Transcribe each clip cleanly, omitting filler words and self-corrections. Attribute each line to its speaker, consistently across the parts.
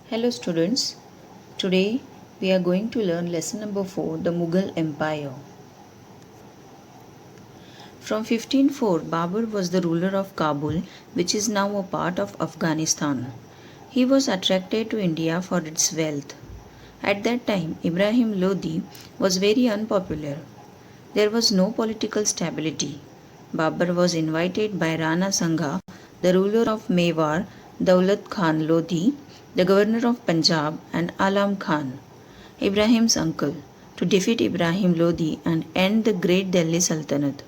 Speaker 1: Hello students, today we are going to learn lesson number 4, the Mughal Empire. From 1504, Babur was the ruler of Kabul, which is now a part of Afghanistan. He was attracted to India for its wealth. At that time, Ibrahim Lodi was very unpopular. There was no political stability. Babur was invited by Rana Sangha, the ruler of Mewar, Daulat Khan Lodi, the governor of Punjab, and Alam Khan, Ibrahim's uncle, to defeat Ibrahim Lodi and end the great Delhi Sultanate.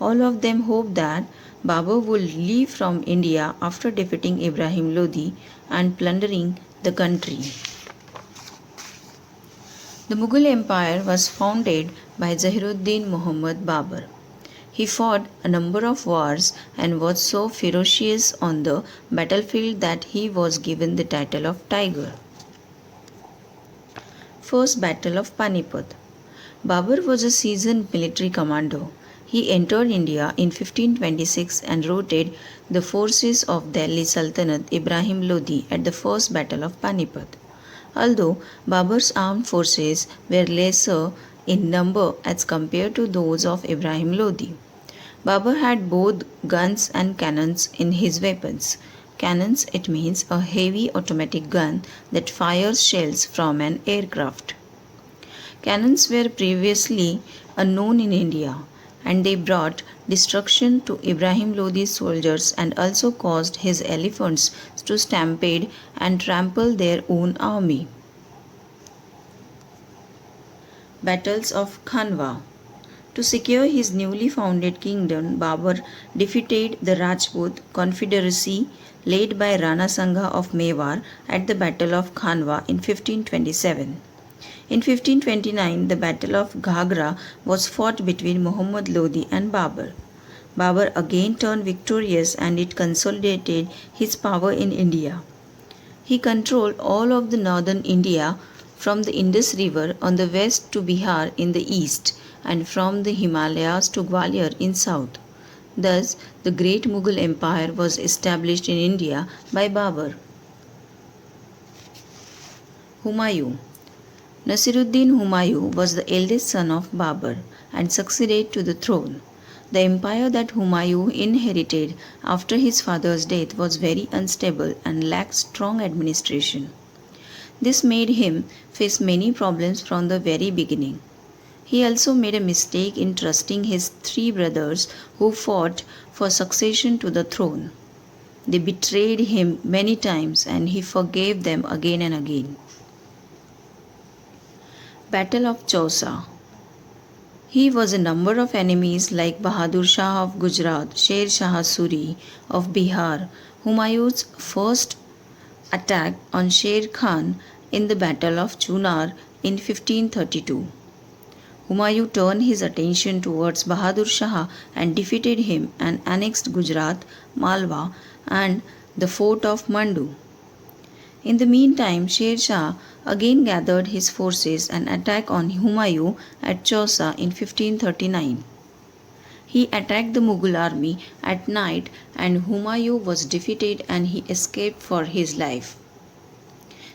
Speaker 1: All of them hoped that Babur would leave from India after defeating Ibrahim Lodi and plundering the country. The Mughal Empire was founded by Zahiruddin Muhammad Babur. He fought a number of wars and was so ferocious on the battlefield that he was given the title of Tiger. First Battle of Panipat. Babur was a seasoned military commander. He entered India in 1526 and routed the forces of Delhi Sultanate Ibrahim Lodi at the First Battle of Panipat. Although Babur's armed forces were lesser in number as compared to those of Ibrahim Lodi, Babur had both guns and cannons in his weapons. Cannons, it means a heavy automatic gun that fires shells from an aircraft. Cannons were previously unknown in India, and they brought destruction to Ibrahim Lodi's soldiers and also caused his elephants to stampede and trample their own army. Battles of Khanwa. To secure his newly founded kingdom, Babur defeated the Rajput confederacy led by Rana Sangha of Mewar at the Battle of Khanwa in 1527. In 1529, the Battle of Ghagra was fought between Muhammad Lodi and Babur. Babur again turned victorious and it consolidated his power in India. He controlled all of the northern India from the Indus River on the west to Bihar in the east and from the Himalayas to Gwalior in south. Thus, the great Mughal Empire was established in India by Babur. Humayun. Nasiruddin Humayun was the eldest son of Babur and succeeded to the throne. The empire that Humayun inherited after his father's death was very unstable and lacked strong administration. This made him face many problems from the very beginning. He also made a mistake in trusting his three brothers who fought for succession to the throne. They betrayed him many times and he forgave them again and again. Battle of Chausa. He was a number of enemies like Bahadur Shah of Gujarat, Sher Shah Suri of Bihar, Humayun's first attack on Sher Khan in the Battle of Chunar in 1532. Humayun turned his attention towards Bahadur Shah and defeated him and annexed Gujarat, Malwa and the fort of Mandu. In the meantime, Sher Shah again gathered his forces and attacked on Humayun at Chausa in 1539. He attacked the Mughal army at night and Humayun was defeated and he escaped for his life.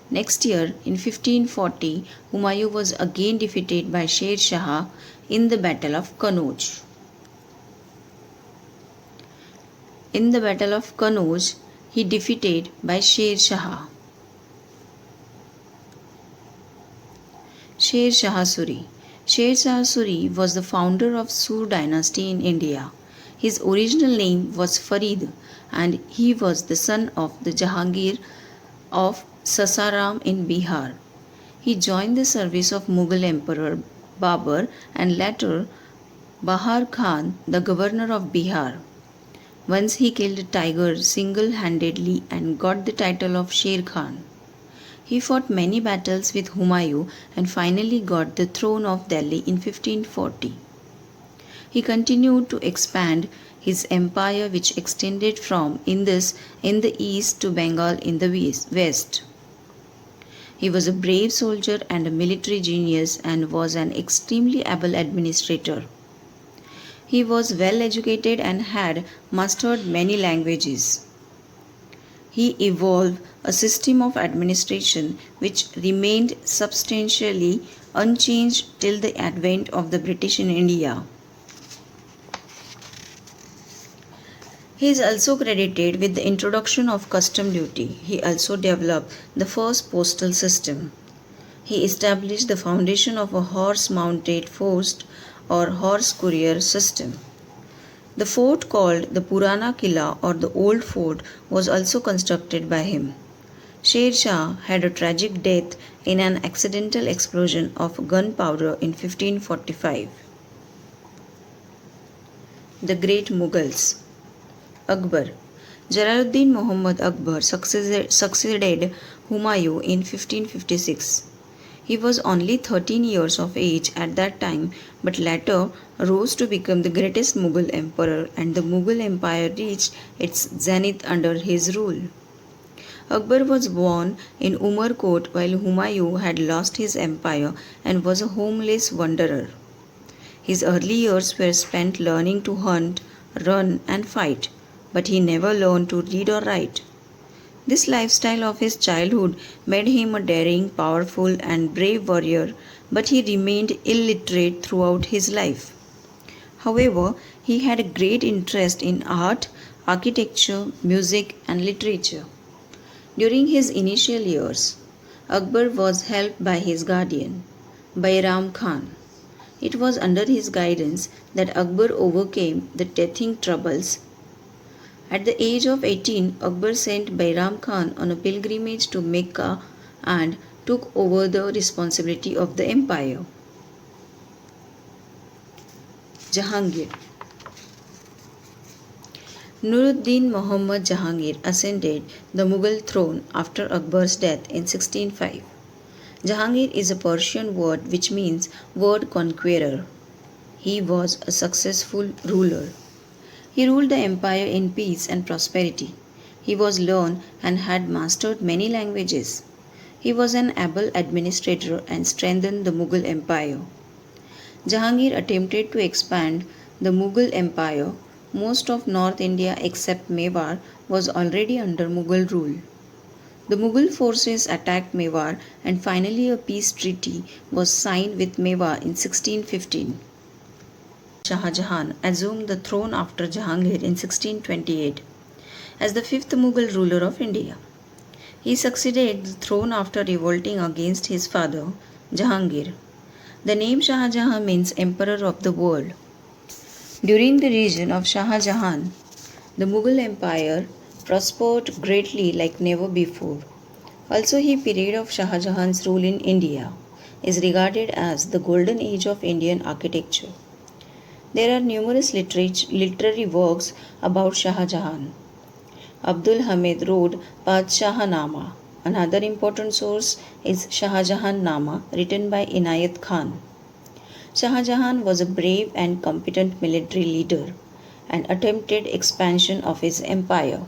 Speaker 1: Next year, in 1540, Humayun was again defeated by Sher Shah in the Battle of Kannauj. In the Battle of Kannauj, he defeated by Sher Shah. Sher Shah Suri. Sher Shah Suri was the founder of Sur dynasty in India. His original name was Farid and he was the son of the Jahangir of Sasaram in Bihar. He joined the service of Mughal Emperor Babur and later Bahar Khan, the governor of Bihar. Once he killed a tiger single-handedly and got the title of Sher Khan. He fought many battles with Humayun and finally got the throne of Delhi in 1540. He continued to expand his empire which extended from Indus in the east to Bengal in the west. He was a brave soldier and a military genius and was an extremely able administrator. He was well educated and had mastered many languages. He evolved a system of administration which remained substantially unchanged till the advent of the British in India. He is also credited with the introduction of custom duty. He also developed the first postal system. He established the foundation of a horse-mounted post or horse courier system. The fort called the Purana Killa or the Old Fort was also constructed by him. Sher Shah had a tragic death in an accidental explosion of gunpowder in 1545. The Great Mughals. Akbar. Jalaluddin Muhammad Akbar succeeded Humayun in 1556. He was only 13 years of age at that time, but later rose to become the greatest Mughal emperor, and the Mughal empire reached its zenith under his rule. Akbar was born in Umarkot while Humayun had lost his empire and was a homeless wanderer. His early years were spent learning to hunt, run, and fight, but he never learned to read or write. This lifestyle of his childhood made him a daring, powerful, and brave warrior, but he remained illiterate throughout his life. However, he had a great interest in art, architecture, music, and literature. During his initial years, Akbar was helped by his guardian, Bairam Khan. It was under his guidance that Akbar overcame the teething troubles. At the age of 18, Akbar sent Bairam Khan on a pilgrimage to Mecca and took over the responsibility of the empire. Jahangir. Nuruddin Muhammad Jahangir ascended the Mughal throne after Akbar's death in 1605. Jahangir is a Persian word which means word conqueror. He was a successful ruler. He ruled the empire in peace and prosperity. He was learned and had mastered many languages. He was an able administrator and strengthened the Mughal empire. Jahangir attempted to expand the Mughal empire. Most of North India except Mewar was already under Mughal rule. The Mughal forces attacked Mewar and finally a peace treaty was signed with Mewar in 1615. Shah Jahan assumed the throne after Jahangir in 1628 as the fifth Mughal ruler of India. He succeeded the throne after revolting against his father, Jahangir. The name Shah Jahan means Emperor of the World. During the reign of Shah Jahan, the Mughal Empire prospered greatly like never before. Also, the period of Shah Jahan's rule in India is regarded as the golden age of Indian architecture. There are numerous literary works about Shah Jahan. Abdul Hamid wrote Padshah-Nama. Another important source is Shah Jahan Nama, written by Inayat Khan. Shah Jahan was a brave and competent military leader and attempted expansion of his empire.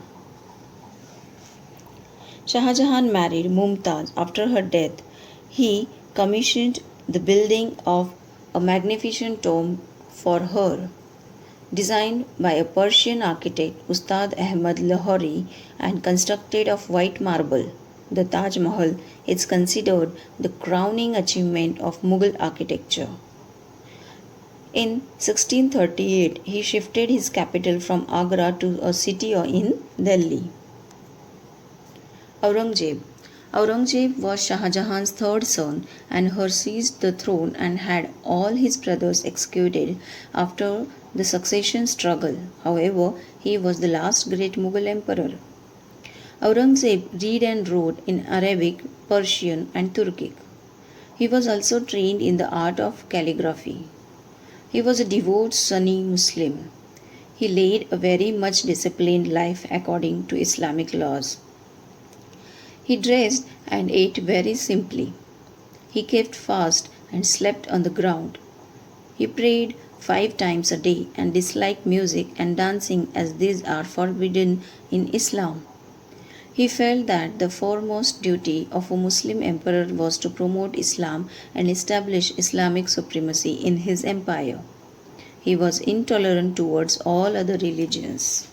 Speaker 1: Shah Jahan married Mumtaz. After her death, he commissioned the building of a magnificent tomb for her, designed by a Persian architect Ustad Ahmad Lahori and constructed of white marble. The Taj Mahal is considered the crowning achievement of Mughal architecture. In 1638, he shifted his capital from Agra to a city in Delhi. Aurangzeb. Aurangzeb was Shah Jahan's third son and her seized the throne and had all his brothers executed after the succession struggle. However, he was the last great Mughal emperor. Aurangzeb read and wrote in Arabic, Persian, and Turkic. He was also trained in the art of calligraphy. He was a devout Sunni Muslim. He led a very much disciplined life according to Islamic laws. He dressed and ate very simply. He kept fast and slept on the ground. He prayed 5 times a day and disliked music and dancing as these are forbidden in Islam. He felt that the foremost duty of a Muslim emperor was to promote Islam and establish Islamic supremacy in his empire. He was intolerant towards all other religions.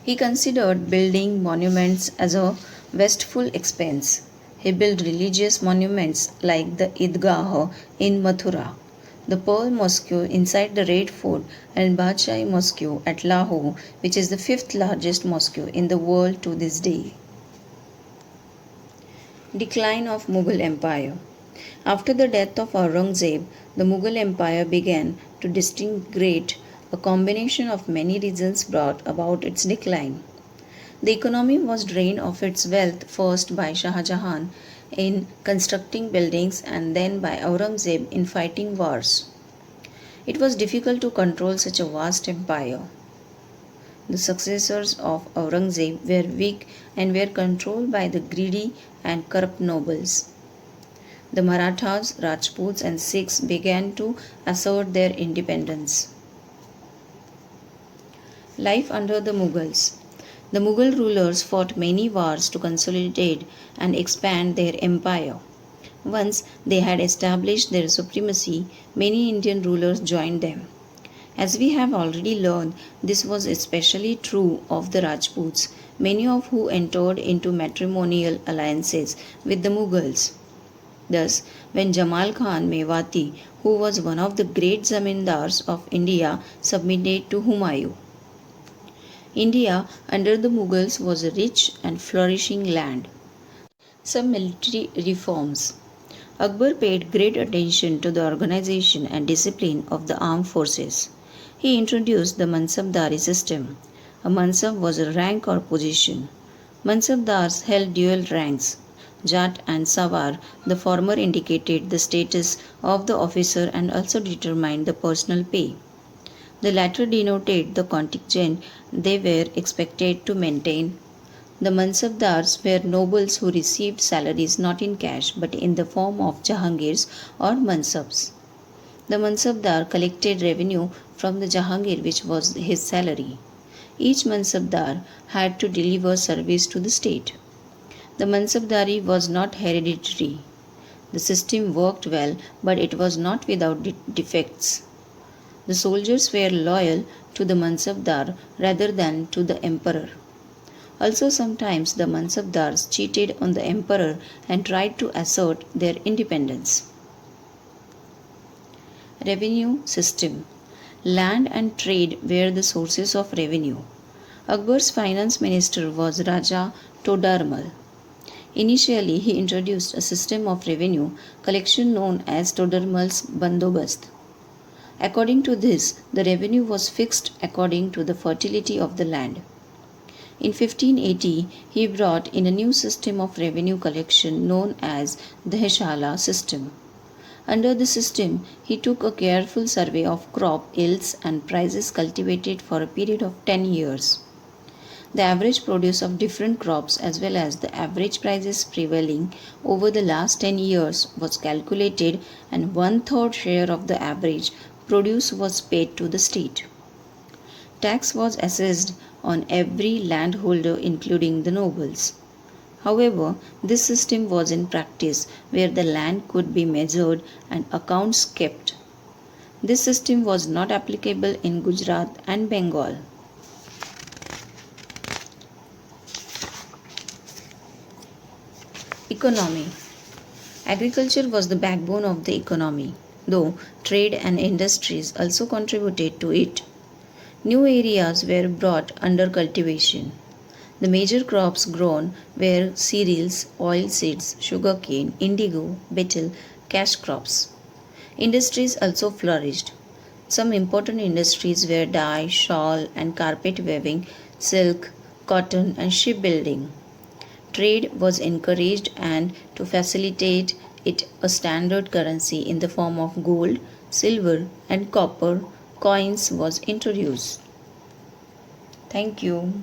Speaker 1: He considered building monuments as a wasteful expense. He built religious monuments like the Idgah in Mathura, the Pearl Mosque inside the Red Fort, and Badshai Mosque at Lahore, which is the fifth largest mosque in the world to this day. Decline of Mughal Empire. After the death of Aurangzeb, the Mughal Empire began to disintegrate. A combination of many reasons brought about its decline. The economy was drained of its wealth first by Shah Jahan in constructing buildings and then by Aurangzeb in fighting wars. It was difficult to control such a vast empire. The successors of Aurangzeb were weak and were controlled by the greedy and corrupt nobles. The Marathas, Rajputs, and Sikhs began to assert their independence. Life under the Mughals. The Mughal rulers fought many wars to consolidate and expand their empire. Once they had established their supremacy, many Indian rulers joined them. As we have already learned, this was especially true of the Rajputs, many of whom entered into matrimonial alliances with the Mughals. Thus, when Jamal Khan Mewati, who was one of the great zamindars of India, submitted to Humayun, India under the Mughals was a rich and flourishing land. Some military reforms. Akbar paid great attention to the organization and discipline of the armed forces. He introduced the Mansabdari system. A Mansab was a rank or position. Mansabdars held dual ranks, Jat and Sawar. The former indicated the status of the officer and also determined the personal pay. The latter denoted the contingent they were expected to maintain. The Mansabdars were nobles who received salaries not in cash but in the form of Jahangirs or Mansabs. The Mansabdar collected revenue from the Jahangir, which was his salary. Each Mansabdar had to deliver service to the state. The Mansabdari was not hereditary. The system worked well, but it was not without defects. The soldiers were loyal to the Mansabdar rather than to the emperor. Also, sometimes the Mansabdars cheated on the emperor and tried to assert their independence. Revenue system. Land and trade were the sources of revenue. Akbar's finance minister was Raja Todarmal. Initially, he introduced a system of revenue collection known as Todarmal's Bandobast. According to this, the revenue was fixed according to the fertility of the land. In 1580, he brought in a new system of revenue collection known as the Heshala system. Under the system, he took a careful survey of crop yields and prices cultivated for a period of 10 years. The average produce of different crops as well as the average prices prevailing over the last 10 years was calculated, and one-third share of the average produce was paid to the state. Tax was assessed on every landholder including the nobles. However, this system was in practice where the land could be measured and accounts kept. This system was not applicable in Gujarat and Bengal. Economy. Agriculture was the backbone of the economy, though trade and industries also contributed to it. New areas were brought under cultivation. The major crops grown were cereals, oilseeds, sugarcane, indigo, betel, cash crops. Industries also flourished. Some important industries were dye, shawl and carpet weaving, silk, cotton and shipbuilding. Trade was encouraged, and to facilitate it, a standard currency in the form of gold, silver and copper coins was introduced. Thank you.